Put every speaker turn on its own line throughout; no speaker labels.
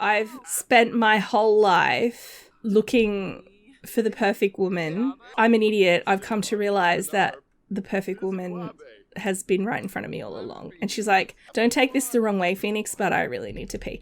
I've spent my whole life looking for the perfect woman. I'm an idiot. I've come to realize that the perfect woman has been right in front of me all along. And she's like, don't take this the wrong way, Phoenix, but I really need to pee.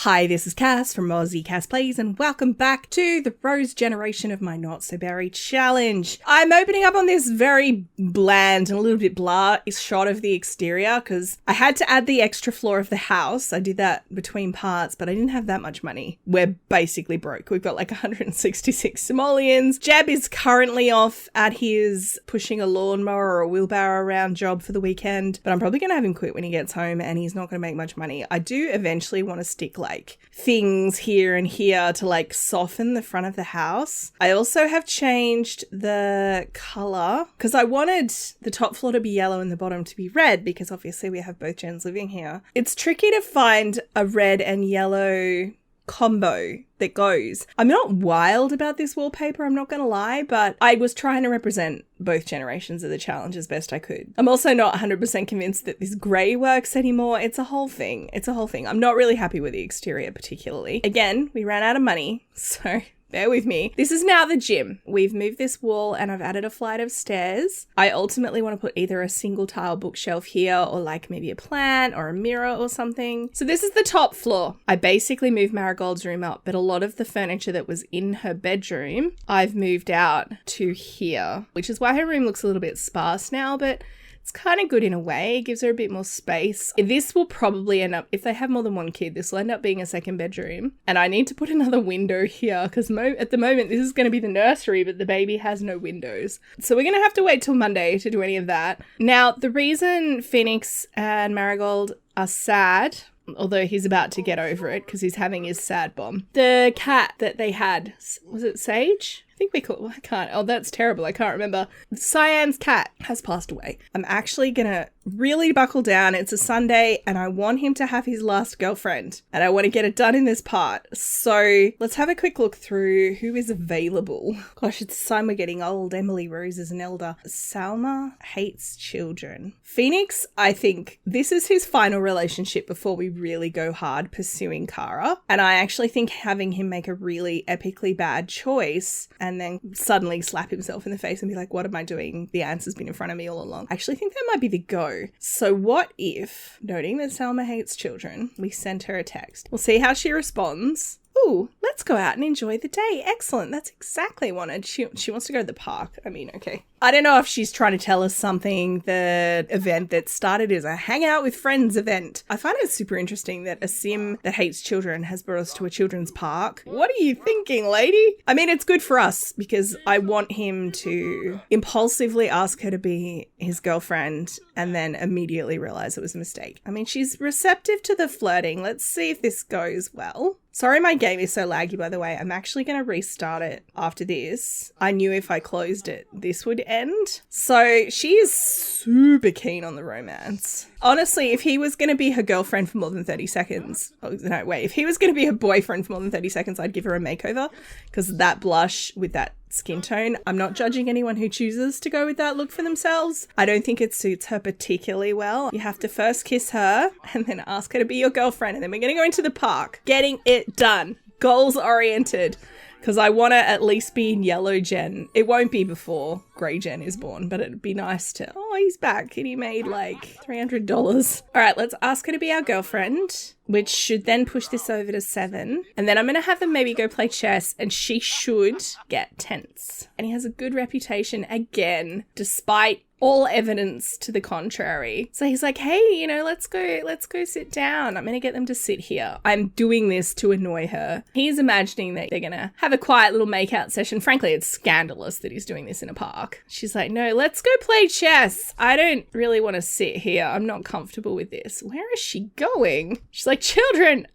Hi, this is Cass from Aussie Cass Plays, and welcome back to the Rose generation of my Not So Berry challenge. I'm opening up on this very bland and a little bit blah shot of the exterior because I had to add the extra floor of the house. I did that between parts, but I didn't have that much money. We're basically broke. We've got like 166 simoleons. Jeb is currently off at his pushing a lawnmower or a wheelbarrow around job for the weekend, but I'm probably going to have him quit when he gets home and he's not going to make much money. I do eventually want to stick like things here and here to like soften the front of the house. I also have changed the color because I wanted the top floor to be yellow and the bottom to be red because obviously we have both gens living here. It's tricky to find a red and yellow combo that goes. I'm not wild about this wallpaper, I'm not gonna lie, but I was trying to represent both generations of the challenge as best I could. I'm also not 100% convinced that this grey works anymore. It's a whole thing. I'm not really happy with the exterior particularly. Again, we ran out of money, so bear with me. This is now the gym. We've moved this wall and I've added a flight of stairs. I ultimately want to put either a single tile bookshelf here or like maybe a plant or a mirror or something. So this is the top floor. I basically moved Marigold's room up, but a lot of the furniture that was in her bedroom, I've moved out to here, which is why her room looks a little bit sparse now, but it's kind of good in a way. It gives her a bit more space. This will probably end up, if they have more than one kid, this will end up being a second bedroom. And I need to put another window here because at the moment this is going to be the nursery, but the baby has no windows. So we're going to have to wait till Monday to do any of that. Now, the reason Phoenix and Marigold are sad, although he's about to get over it because he's having his sad bomb. The cat that they had, was it Sage? I think we call it, I can't, oh, that's terrible. I can't remember. Sianne's cat has passed away. I'm actually gonna really buckle down. It's a Sunday and I want him to have his last girlfriend and I want to get it done in this part. So let's have a quick look through who is available. Gosh, it's time we're getting old. Emily Rose is an elder. Salma hates children. Phoenix, I think this is his final relationship before we really go hard pursuing Kara. And I actually think having him make a really epically bad choice and then suddenly slap himself in the face and be like, what am I doing? The answer's been in front of me all along. I actually think that might be the go. So what if, noting that Salma hates children, we send her a text? We'll see how she responds. Ooh, let's go out and enjoy the day. Excellent. That's exactly what I wanted. She wants to go to the park. I mean, okay. I don't know if she's trying to tell us something. The event that started as a hang out with friends event. I find it super interesting that a sim that hates children has brought us to a children's park. What are you thinking, lady? I mean, it's good for us because I want him to impulsively ask her to be his girlfriend and then immediately realize it was a mistake. I mean, she's receptive to the flirting. Let's see if this goes well. Sorry my game is so laggy, by the way. I'm actually going to restart it after this. I knew if I closed it, this would end. So she is super keen on the romance. Honestly, if he was going to be her girlfriend for more than 30 seconds, oh, no, wait, if he was going to be her boyfriend for more than 30 seconds, I'd give her a makeover because that blush with that skin tone, I'm not judging anyone who chooses to go with that look for themselves. I don't think it suits her particularly well. You have to first kiss her and then ask her to be your girlfriend and then we're going to go into the park. Getting it done. Goals oriented. Because I want to at least be in yellow gen. It won't be before grey gen is born, but it'd be nice to, oh, he's back and he made like $300. All right, let's ask her to be our girlfriend, which should then push this over to 7. And then I'm going to have them maybe go play chess and she should get tense. And he has a good reputation again, despite all evidence to the contrary. So he's like, hey, let's go sit down. I'm going to get them to sit here. I'm doing this to annoy her. He's imagining that they're going to have a quiet little makeout session. Frankly, it's scandalous that he's doing this in a park. She's like, no, let's go play chess. I don't really want to sit here. I'm not comfortable with this. Where is she going? She's like, children.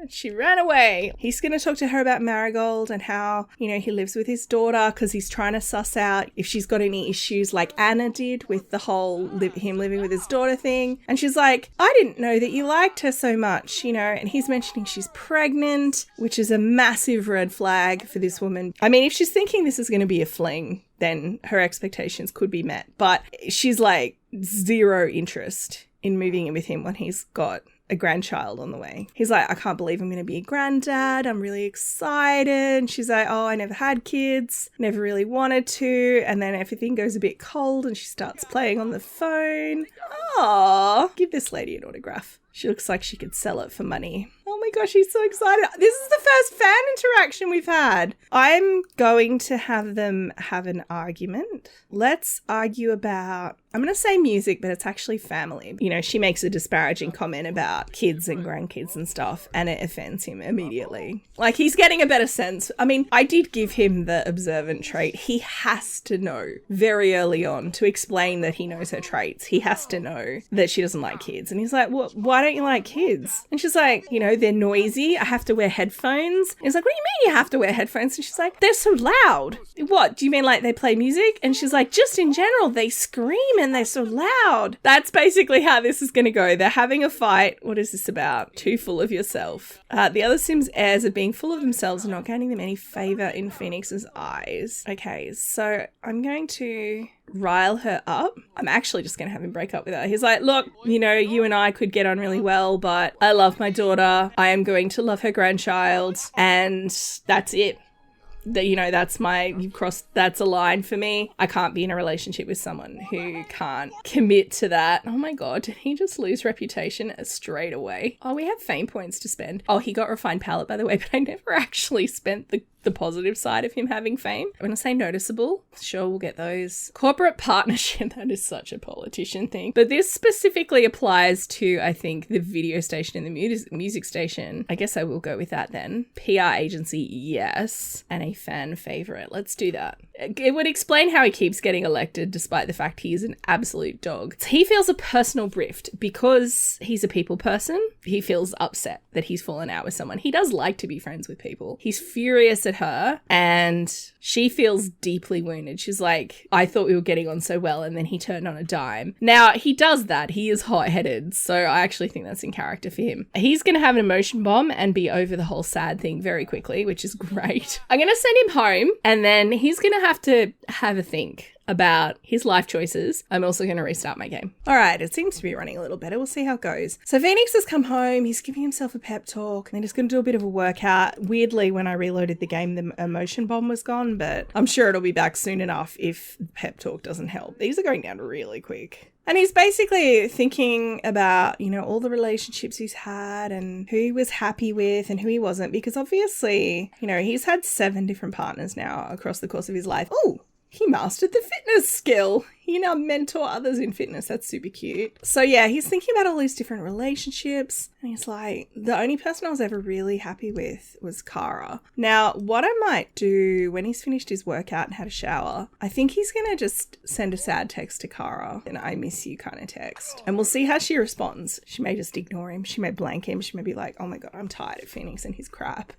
She ran away. He's going to talk to her about Marigold and how, he lives with his daughter because he's trying to suss out if she's got any issues like Anna did with the whole him living with his daughter thing. And she's like, I didn't know that you liked her so much, and he's mentioning she's pregnant, which is a massive red flag for this woman. I mean, if she's thinking this is going to be a fling, then her expectations could be met. But she's like, zero interest in moving in with him when he's got a grandchild on the way. He's like, I can't believe I'm going to be a granddad. I'm really excited. And she's like, oh, I never had kids. Never really wanted to. And then everything goes a bit cold and she starts playing on the phone. Aw, give this lady an autograph. She looks like she could sell it for money. Oh my gosh, he's so excited. This is the first fan interaction we've had. I'm going to have them have an argument. Let's argue about, I'm going to say music, but it's actually family. You know, she makes a disparaging comment about kids and grandkids and stuff, and it offends him immediately. Like, he's getting a better sense. I mean, I did give him the observant trait. He has to know very early on to explain that he knows her traits. He has to know that she doesn't like kids. And he's like, well, why don't you like kids? And she's like, you know, they're noisy. I have to wear headphones. And he's like, what do you mean you have to wear headphones? And she's like, they're so loud. What? Do you mean like they play music? And she's like, just in general, they scream and they're so loud. That's basically how this is going to go. They're having a fight. What is this about? Too full of yourself. The other Sims' heirs are being full of themselves and not gaining them any favor in Phoenix's eyes. Okay, so I'm going to rile her up. I'm actually just going to have him break up with her. He's like, look, you know, you and I could get on really well, but I love my daughter. I am going to love her grandchild, and that's it. That, you know, that's a line for me. I can't be in a relationship with someone who can't commit to that. Oh my God, did he just lose reputation straight away? Oh, we have fame points to spend. Oh, he got refined palate, by the way, but I never actually spent the positive side of him having fame. I'm going to say noticeable. Sure, we'll get those. Corporate partnership, that is such a politician thing. But this specifically applies to, I think, the video station and the music station. I guess I will go with that then. PR agency, yes. And a fan favorite. Let's do that. It would explain how he keeps getting elected despite the fact he is an absolute dog. He feels a personal rift because he's a people person. He feels upset that he's fallen out with someone. He does like to be friends with people. He's furious at her and she feels deeply wounded. She's like, I thought we were getting on so well, and then he turned on a dime. Now, he does that. He is hot-headed, so I actually think that's in character for him. He's going to have an emotion bomb and be over the whole sad thing very quickly, which is great. I'm going to send him home, and then he's going to have a think about his life choices. I'm also going to restart my game. All right, it seems to be running a little better. We'll see how it goes. So Phoenix has come home. He's giving himself a pep talk. And then he's going to do a bit of a workout. Weirdly, when I reloaded the game, the emotion bomb was gone, but I'm sure it'll be back soon enough if the pep talk doesn't help. These are going down really quick. And he's basically thinking about, you know, all the relationships he's had and who he was happy with and who he wasn't, because obviously, you know, he's had 7 different partners now across the course of his life. Oh, he mastered the fitness skill. He now mentor others in fitness. That's super cute. So yeah, he's thinking about all these different relationships. And he's like, the only person I was ever really happy with was Kara. Now, what I might do when he's finished his workout and had a shower, I think he's going to just send a sad text to Kara, an I miss you kind of text. And we'll see how she responds. She may just ignore him. She may blank him. She may be like, oh my God, I'm tired of Phoenix and his crap.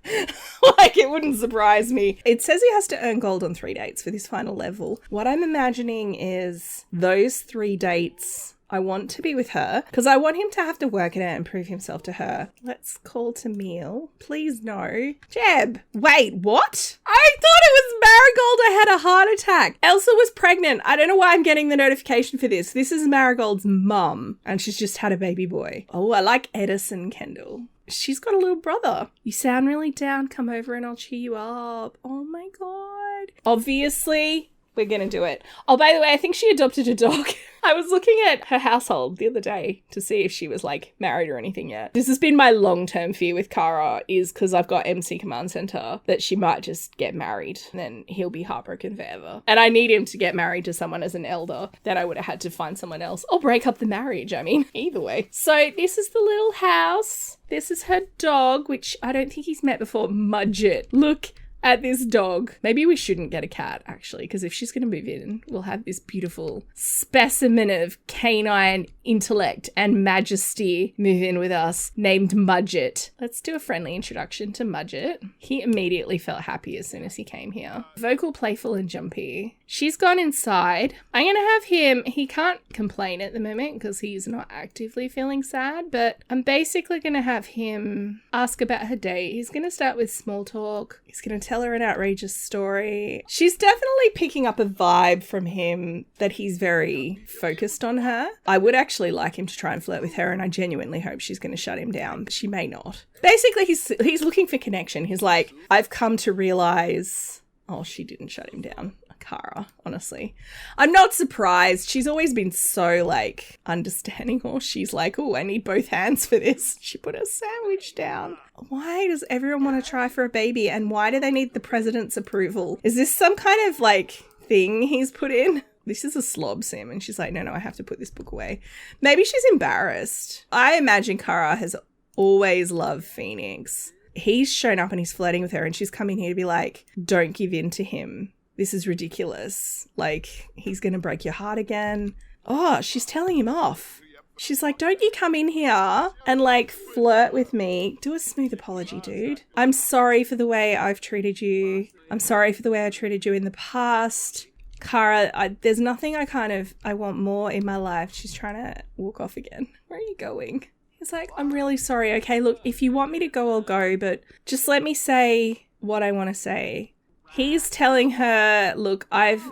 Like, it wouldn't surprise me. It says he has to earn gold on 3 dates for this final level. What I'm imagining is those 3 dates I want to be with her because I want him to have to work it out and prove himself to her. Let's call to Meal. Please no. Jeb. Wait, what? I thought it was Marigold. I had a heart attack. Elsa was pregnant. I don't know why I'm getting the notification for this. This is Marigold's mum and she's just had a baby boy. Oh, I like Edison Kendall. She's got a little brother. You sound really down. Come over and I'll cheer you up. Oh my God. Obviously, we're going to do it. Oh, by the way, I think she adopted a dog. I was looking at her household the other day to see if she was like married or anything yet. This has been my long-term fear with Kara is because I've got MC Command Center that she might just get married and then he'll be heartbroken forever. And I need him to get married to someone as an elder. Then I would have had to find someone else or break up the marriage. I mean, either way. So this is the little house. This is her dog, which I don't think he's met before. Mudget. Look at this dog. Maybe we shouldn't get a cat, actually, because if she's going to move in, we'll have this beautiful specimen of canine intellect and majesty move in with us named Mudget. Let's do a friendly introduction to Mudget. He immediately felt happy as soon as he came here. Vocal, playful, and jumpy. She's gone inside. I'm going to have him, he can't complain at the moment because he's not actively feeling sad, but I'm basically going to have him ask about her date. He's going to start with small talk. He's going to tell her an outrageous story. She's definitely picking up a vibe from him that he's very focused on her. I would actually like him to try and flirt with her, and I genuinely hope she's going to shut him down, but she may not. Basically, he's looking for connection. He's like, I've come to realize... Oh, she didn't shut him down. Kara, honestly. I'm not surprised. She's always been so, like, understanding. Or she's like, oh, I need both hands for this. She put her sandwich down. Why does everyone want to try for a baby? And why do they need the president's approval? Is this some kind of, like, thing he's put in? This is a slob, Sim. And she's like, no, I have to put this book away. Maybe she's embarrassed. I imagine Kara has always loved Phoenix. He's shown up and he's flirting with her and she's coming here to be like, don't give in to him. This is ridiculous. Like, he's going to break your heart again. Oh, she's telling him off. She's like, don't you come in here and like flirt with me. Do a smooth apology, dude. I'm sorry for the way I've treated you. I'm sorry for the way I treated you in the past. Kara, there's nothing I want more in my life. She's trying to walk off again. Where are you going? He's like, I'm really sorry. Okay, look, if you want me to go, I'll go, but just let me say what I want to say. He's telling her, look, I've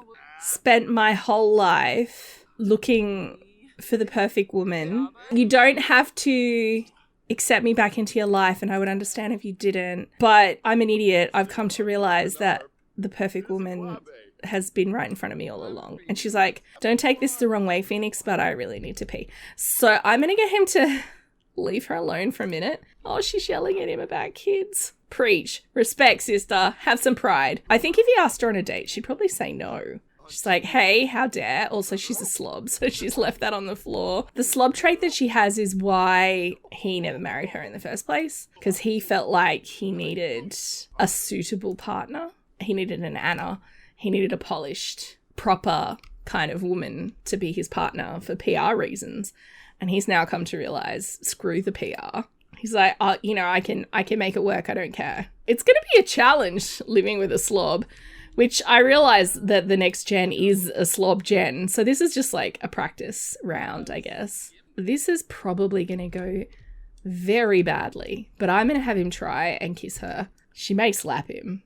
spent my whole life looking for the perfect woman. You don't have to accept me back into your life, and I would understand if you didn't, but I'm an idiot. I've come to realize that the perfect woman has been right in front of me all along. And she's like, don't take this the wrong way, Phoenix, but I really need to pee. So I'm going to get him to leave her alone for a minute. Oh, she's yelling at him about kids. Preach. Respect, sister. Have some pride. I think if he asked her on a date, she'd probably say no. She's like, hey, how dare. Also, she's a slob, so she's left that on the floor. The slob trait that she has is why he never married her in the first place, because he felt like he needed a suitable partner. He needed an Anna. He needed a polished, proper kind of woman to be his partner for PR reasons. And he's now come to realize, screw the PR. He's like, oh, I can make it work. I don't care. It's going to be a challenge living with a slob, which I realize that the next gen is a slob gen. So this is just like a practice round, I guess. This is probably going to go very badly, but I'm going to have him try and kiss her. She may slap him.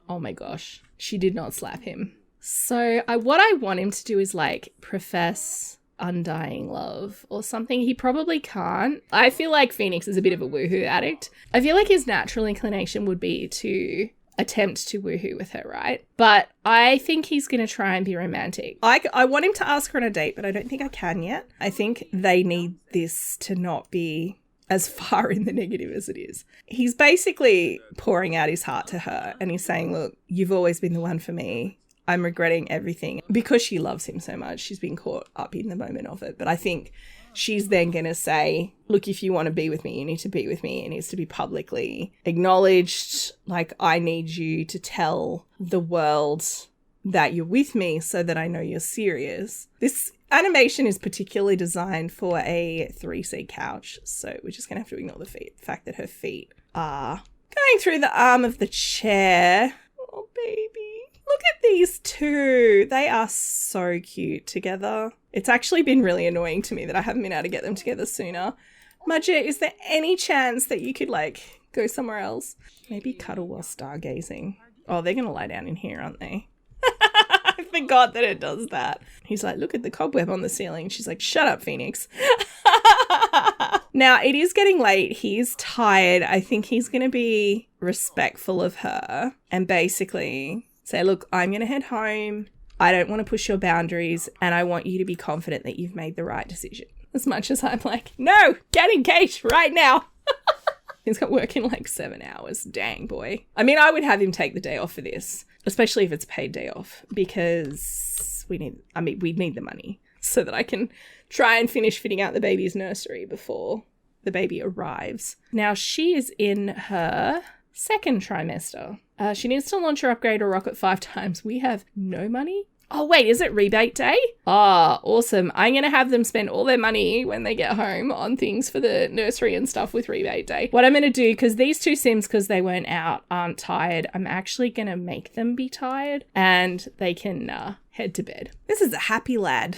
Oh my gosh. She did not slap him. So what I want him to do is like profess undying love or something. He probably can't. I feel like Phoenix is a bit of a woohoo addict. I feel like his natural inclination would be to attempt to woohoo with her, right? But I think he's going to try and be romantic. I want him to ask her on a date, but I don't think I can yet. I think they need this to not be as far in the negative as it is. He's basically pouring out his heart to her and he's saying, look, you've always been the one for me. I'm regretting everything. Because she loves him so much, she's been caught up in the moment of it. But I think she's then going to say, look, if you want to be with me, you need to be with me. It needs to be publicly acknowledged. Like, I need you to tell the world that you're with me so that I know you're serious. This animation is particularly designed for a 3C couch. So we're just going to have to ignore the fact that her feet are going through the arm of the chair. Oh, baby. Look at these two. They are so cute together. It's actually been really annoying to me that I haven't been able to get them together sooner. Mudget, is there any chance that you could like go somewhere else? Maybe cuddle while stargazing. Oh, they're going to lie down in here, aren't they? I forgot that it does that. He's like, look at the cobweb on the ceiling. She's like, shut up, Phoenix. Now, it is getting late. He's tired. I think he's going to be respectful of her and basically say, look, I'm going to head home. I don't want to push your boundaries and I want you to be confident that you've made the right decision. As much as I'm like, no, get engaged right now. He's got work in like 7 hours. Dang, boy. I mean, I would have him take the day off for this, especially if it's a paid day off, because we need the money so that I can try and finish fitting out the baby's nursery before the baby arrives. Now, she is in her second trimester. She needs to launch her upgrade or rocket 5 times. We have no money. Oh, wait, is it rebate day? Ah, awesome. I'm going to have them spend all their money when they get home on things for the nursery and stuff with rebate day. What I'm going to do, because these two Sims, because they weren't out, aren't tired, I'm actually going to make them be tired and they can head to bed. This is a happy lad.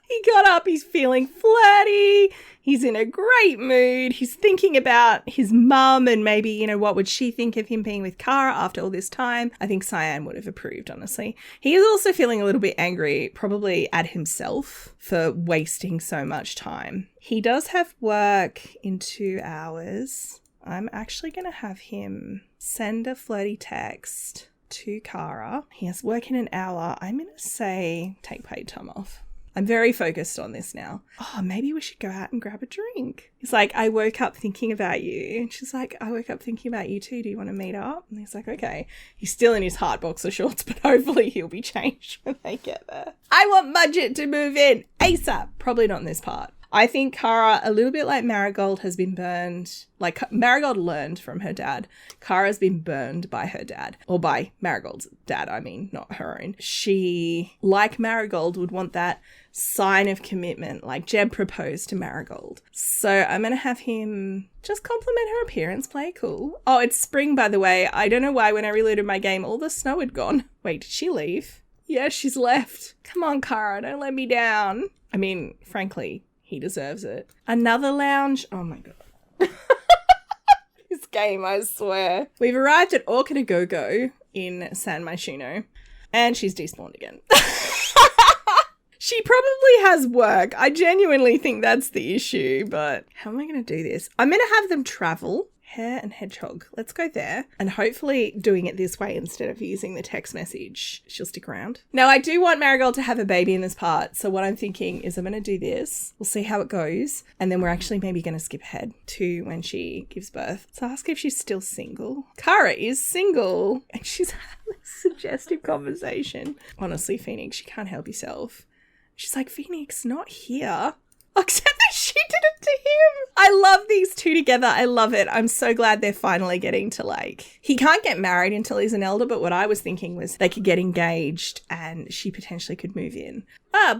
He got up, he's feeling flirty, he's in a great mood, he's thinking about his mum and maybe, you know, what would she think of him being with Kara after all this time? I think Sianne would have approved, honestly. He is also feeling a little bit angry, probably at himself for wasting so much time. He does have work in 2 hours. I'm actually going to have him send a flirty text to Kara. He has work in an hour. I'm going to say take paid time off. I'm very focused on this now. Oh, maybe we should go out and grab a drink. He's like, I woke up thinking about you. And she's like, I woke up thinking about you too. Do you want to meet up? And he's like, okay. He's still in his heart boxer shorts, but hopefully he'll be changed when they get there. I want Mudget to move in ASAP. Probably not in this part. I think Kara, a little bit like Marigold, has been burned. Like Marigold learned from her dad. Kara's been burned by her dad. Or by Marigold's dad, I mean, not her own. She, like Marigold, would want that sign of commitment, like Jeb proposed to Marigold. So I'm going to have him just compliment her appearance, play cool. Oh, it's spring, by the way. I don't know why when I reloaded my game, all the snow had gone. Wait, did she leave? Yeah, she's left. Come on, Kara, don't let me down. I mean, frankly, he deserves it. Another lounge. Oh my God. This game, I swear. We've arrived at Orchid Go in San Myshuno, and she's despawned again. She probably has work. I genuinely think that's the issue, but how am I going to do this? I'm going to have them travel. Hare and Hedgehog. Let's go there. And hopefully doing it this way instead of using the text message. She'll stick around. Now, I do want Marigold to have a baby in this part. So what I'm thinking is I'm going to do this. We'll see how it goes. And then we're actually maybe going to skip ahead to when she gives birth. So ask if she's still single. Kara is single. And she's having a suggestive conversation. Honestly, Phoenix, you can't help yourself. She's like, Phoenix, not here. Except that she did it to him. I love these two together. I love it. I'm so glad they're finally getting to like... He can't get married until he's an elder, but what I was thinking was they could get engaged and she potentially could move in.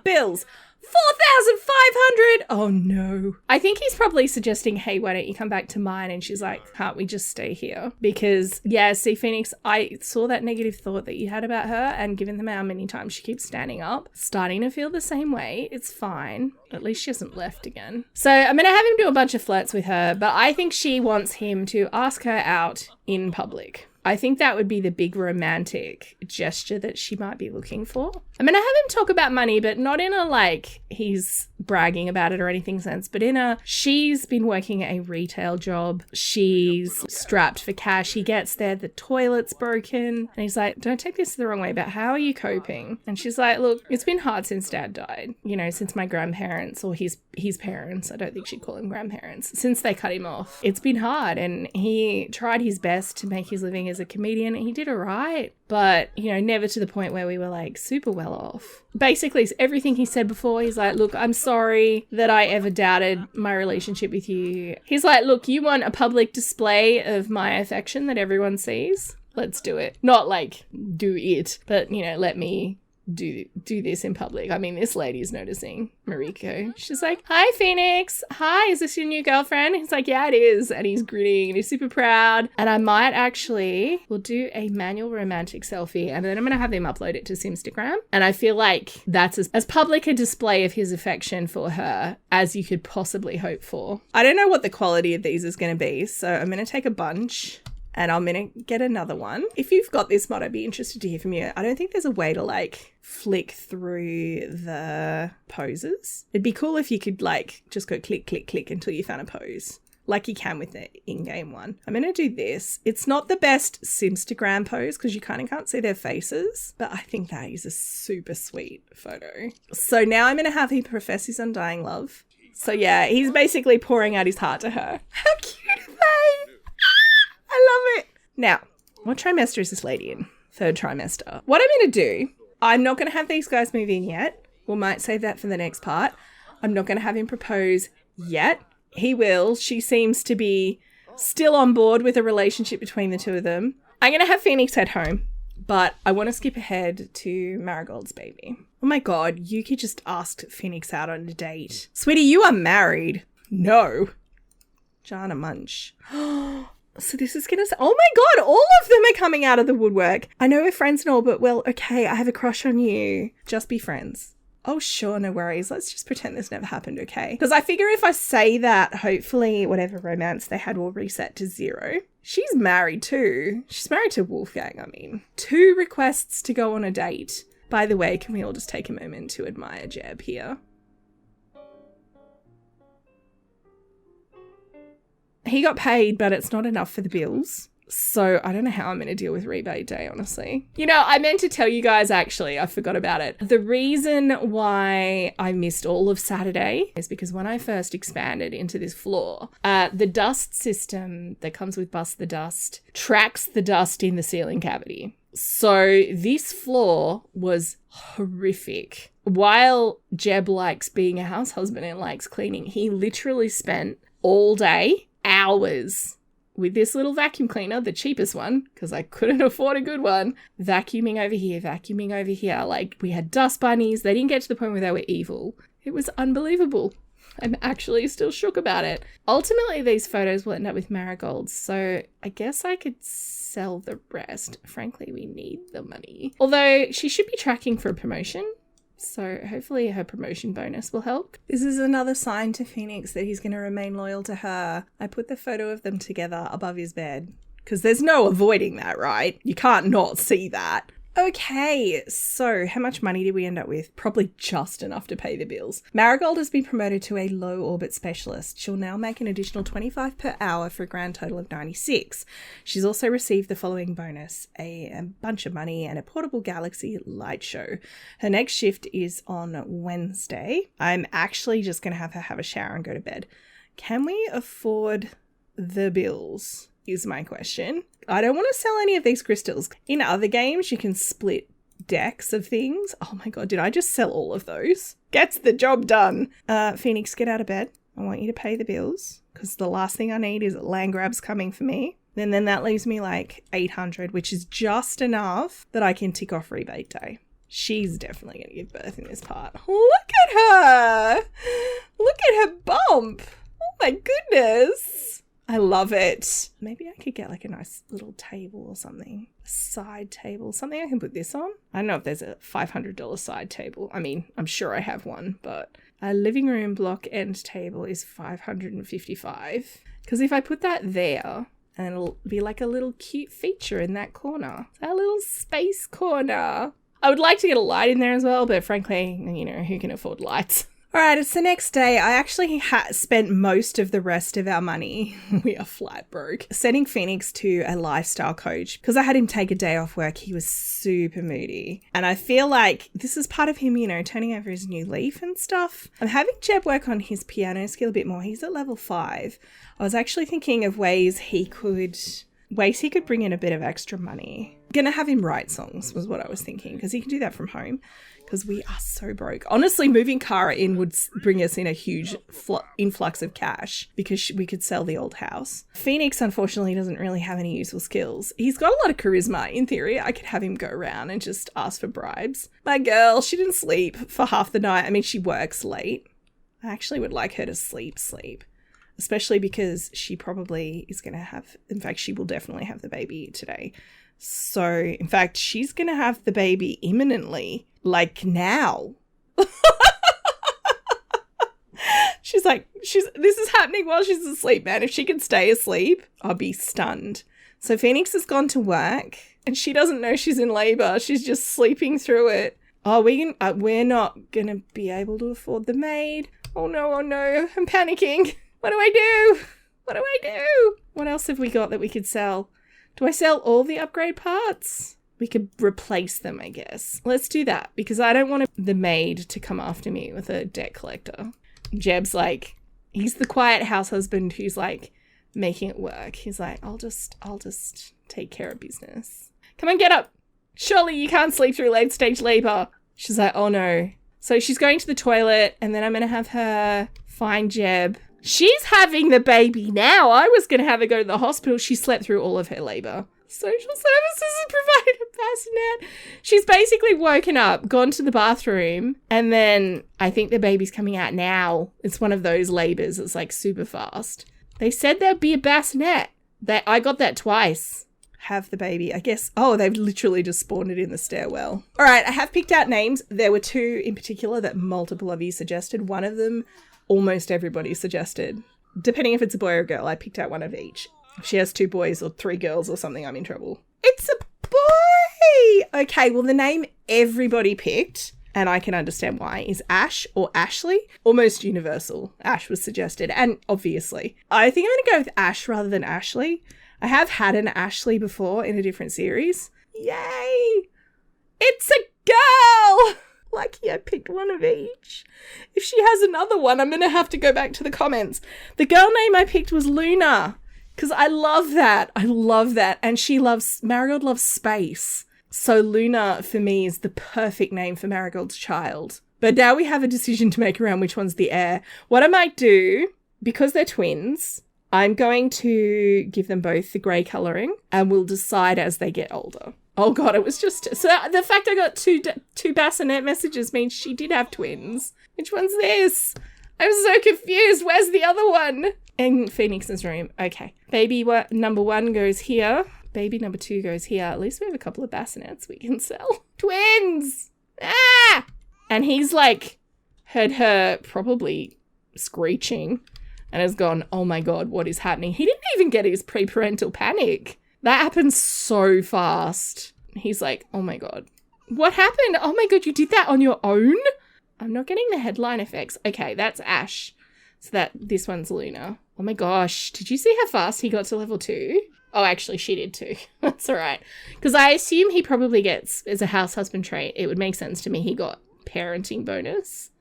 Bills. 4,500. Oh no. I think he's probably suggesting, hey, why don't you come back to mine? And she's like, can't we just stay here? Because yeah, see, Phoenix, I saw that negative thought that you had about her, and given them how many times she keeps standing up, starting to feel the same way. It's fine. At least she hasn't left again. So I'm going to have him do a bunch of flirts with her, but I think she wants him to ask her out in public. I think that would be the big romantic gesture that she might be looking for. I'm going to have him talk about money, but not in a like he's bragging about it or anything sense, but in a she's been working a retail job. She's strapped for cash. He gets there, the toilet's broken. And he's like, don't take this the wrong way, but how are you coping? And she's like, look, it's been hard since Dad died, you know, since my grandparents or his parents, I don't think she'd call him grandparents, since they cut him off. It's been hard, and he tried his best to make his living as a comedian. He did all right, but, you know, never to the point where we were like super well off. Basically, everything he said before, he's like, look, I'm sorry that I ever doubted my relationship with you. He's like, look, you want a public display of my affection that everyone sees? Let's do it. Not like do it, but, you know, let me do this in public. I mean, this lady's noticing Mariko. She's like, hi, Phoenix. Hi, is this your new girlfriend? He's like, yeah, it is. And he's grinning and he's super proud. And I might actually, we'll do a manual romantic selfie, and then I'm going to have him upload it to Simstagram. And I feel like that's as public a display of his affection for her as you could possibly hope for. I don't know what the quality of these is going to be, so I'm going to take a bunch. And I'm going to get another one. If you've got this mod, I'd be interested to hear from you. I don't think there's a way to like flick through the poses. It'd be cool if you could like just go click, click, click until you found a pose, like you can with the in-game one. I'm going to do this. It's not the best Simstagram pose because you kind of can't see their faces, but I think that is a super sweet photo. So now I'm going to have him profess his undying love. So yeah, he's basically pouring out his heart to her. How cute are they? I love it. Now, what trimester is this lady in? 3rd trimester. What I'm going to do, I'm not going to have these guys move in yet. We might save that for the next part. I'm not going to have him propose yet. He will. She seems to be still on board with a relationship between the two of them. I'm going to have Phoenix head home But I want to skip ahead to Marigold's baby. Oh my God, Yuki just asked Phoenix out on a date. Sweetie, you are married. No. Jana Munch. So this is going to say, oh my God, all of them are coming out of the woodwork. I know we're friends and all, but well, okay, I have a crush on you. Just be friends. Oh, sure, no worries. Let's just pretend this never happened, okay? Because I figure if I say that, hopefully whatever romance they had will reset to 0. She's married too. She's married to Wolfgang, I mean. 2 requests to go on a date. By the way, can we all just take a moment to admire Jeb here? He got paid, but it's not enough for the bills. So I don't know how I'm going to deal with rebate day, honestly. You know, I meant to tell you guys, actually, I forgot about it. The reason why I missed all of Saturday is because when I first expanded into this floor, the dust system that comes with Bust the Dust tracks the dust in the ceiling cavity. So this floor was horrific. While Jeb likes being a house husband and likes cleaning, he literally spent all day, hours, with this little vacuum cleaner, the cheapest one, because I couldn't afford a good one, vacuuming over here, vacuuming over here. Like, we had dust bunnies. They didn't get to the point where they were evil. It was unbelievable. I'm actually still shook about it. Ultimately, these photos will end up with Marigold, so I guess I could sell the rest. Frankly, we need the money. Although, she should be tracking for a promotion. So hopefully her promotion bonus will help. This is another sign to Phoenix that he's going to remain loyal to her. I put the photo of them together above his bed because there's no avoiding that, right? You can't not see that. Okay, so how much money did we end up with? Probably just enough to pay the bills. Marigold has been promoted to a low orbit specialist. She'll now make an additional 25 per hour for a grand total of 96. She's also received the following bonus: a bunch of money and a portable galaxy light show. Her next shift is on Wednesday. I'm actually just going to have her have a shower and go to bed. Can we afford the bills? Is my question. I don't want to sell any of these crystals. In other games, you can split decks of things. Oh my God, did I just sell all of those? Gets the job done. Phoenix, get out of bed. I want you to pay the bills because the last thing I need is land grabs coming for me. Then that leaves me like 800, which is just enough that I can tick off rebate day. She's definitely going to give birth in this part. Look at her. Look at her bump. Oh my goodness. I love it. Maybe I could get like a nice little table or something. A side table. Something I can put this on. I don't know if there's a $500 side table. I mean, I'm sure I have one, but a living room block end table is $555. Because if I put that there, and it'll be like a little cute feature in that corner. A little space corner. I would like to get a light in there as well, but frankly, you know, who can afford lights? All right, it's the next day. I actually spent most of the rest of our money. We are flat broke. Sending Phoenix to a lifestyle coach because I had him take a day off work. He was super moody. And I feel like this is part of him, you know, turning over his new leaf and stuff. I'm having Jeb work on his piano skill a bit more. He's at level 5. I was actually thinking of ways he could bring in a bit of extra money. Gonna have him write songs was what I was thinking because he can do that from home. Because we are so broke. Honestly, moving Kara in would bring us in a huge influx of cash because we could sell the old house. Phoenix, unfortunately, doesn't really have any useful skills. He's got a lot of charisma. In theory, I could have him go around and just ask for bribes. My girl, she didn't sleep for half the night. I mean, she works late. I actually would like her to sleep. Especially because she probably is going to have, in fact, she will definitely have the baby today. So, in fact, she's going to have the baby imminently, like now. This is happening while she's asleep, man. If she can stay asleep, I'll be stunned. So Phoenix has gone to work and she doesn't know she's in labor. She's just sleeping through it. Oh, we're not going to be able to afford the maid. Oh no, I'm panicking. What do I do? What else have we got that we could sell? Do I sell all the upgrade parts? We could replace them, I guess. Let's do that because I don't want the maid to come after me with a debt collector. Jeb's like, he's the quiet house husband who's like making it work. He's like, I'll just take care of business. Come on, get up. Surely you can't sleep through late stage labor. She's like, oh no. So she's going to the toilet and then I'm going to have her find Jeb. She's having the baby now. I was going to have her go to the hospital. She slept through all of her labor. Social services has provided a bassinet. She's basically woken up, gone to the bathroom, and then I think the baby's coming out now. It's one of those labours. It's like super fast. They said there'd be a bassinet. I got that twice. Have the baby, I guess. Oh, they've literally just spawned it in the stairwell. All right, I have picked out names. There were two in particular that multiple of you suggested. One of them, almost everybody suggested. Depending if it's a boy or a girl, I picked out one of each. If she has 2 boys or 3 girls or something, I'm in trouble. It's a boy! Okay, well, the name everybody picked, and I can understand why, is Ash or Ashley. Almost universal. Ash was suggested, and obviously. I think I'm going to go with Ash rather than Ashley. I have had an Ashley before in a different series. Yay! It's a girl! Lucky I picked one of each. If she has another one, I'm going to have to go back to the comments. The girl name I picked was Luna, because I love that. I love that. And Marigold loves space. So Luna, for me, is the perfect name for Marigold's child. But now we have a decision to make around which one's the heir. What I might do, because they're twins, I'm going to give them both the grey colouring and we'll decide as they get older. Oh God, it was just... So the fact I got two bassinet messages means she did have twins. Which one's this? I'm so confused. Where's the other one? In Phoenix's room. Okay. Baby number 1 goes here. Baby number 2 goes here. At least we have a couple of bassinets we can sell. Twins! Ah! And he's like heard her probably screeching and has gone, oh my God, what is happening? He didn't even get his pre-parental panic. That happened so fast. He's like, oh my God, what happened? Oh my God, you did that on your own? I'm not getting the headline effects. Okay, that's Ash. So this one's Luna. Oh my gosh, did you see how fast he got to level 2? Oh, actually, she did too. That's all right. Because I assume he probably gets, as a house husband trait, it would make sense to me he got parenting bonus.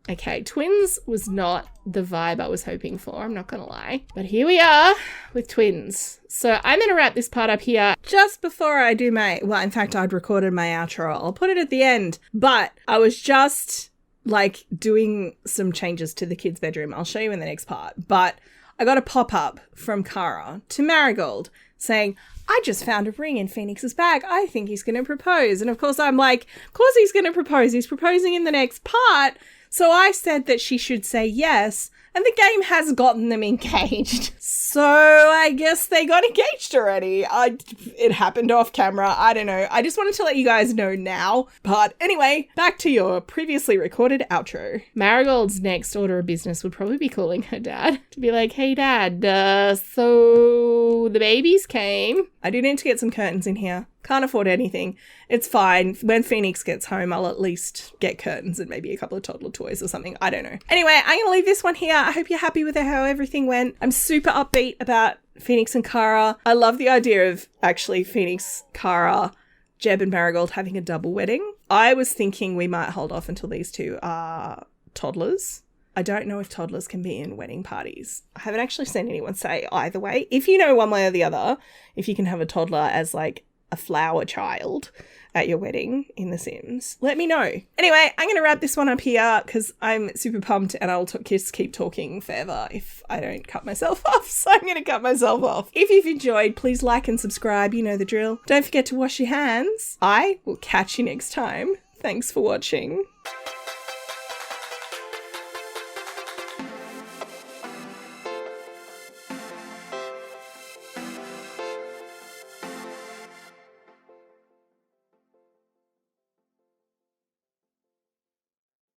Okay, twins was not the vibe I was hoping for, I'm not going to lie. But here we are with twins. So I'm going to wrap this part up here. Just before I do in fact, I'd recorded my outro. I'll put it at the end. But I was just like doing some changes to the kids' bedroom. I'll show you in the next part. But I got a pop-up from Kara to Marigold saying, I just found a ring in Phoenix's bag. I think he's going to propose. And of course I'm like, of course he's going to propose. He's proposing in the next part. So I said that she should say yes, and the game has gotten them engaged. So I guess they got engaged already. It happened off camera. I don't know. I just wanted to let you guys know now. But anyway, back to your previously recorded outro. Marigold's next order of business would probably be calling her dad to be like, hey dad, so the babies came. I do need to get some curtains in here. Can't afford anything. It's fine. When Phoenix gets home, I'll at least get curtains and maybe a couple of toddler toys or something. I don't know. Anyway, I'm going to leave this one here. I hope you're happy with how everything went. I'm super upbeat about Phoenix and Kara. I love the idea of actually Phoenix, Kara, Jeb and Marigold having a double wedding. I was thinking we might hold off until these two are toddlers. I don't know if toddlers can be in wedding parties. I haven't actually seen anyone say either way. If you know one way or the other, if you can have a toddler as like a flower child at your wedding in The Sims, let me know. Anyway, I'm going to wrap this one up here because I'm super pumped and I'll just keep talking forever if I don't cut myself off. So I'm going to cut myself off. If you've enjoyed, please like and subscribe. You know the drill. Don't forget to wash your hands. I will catch you next time. Thanks for watching.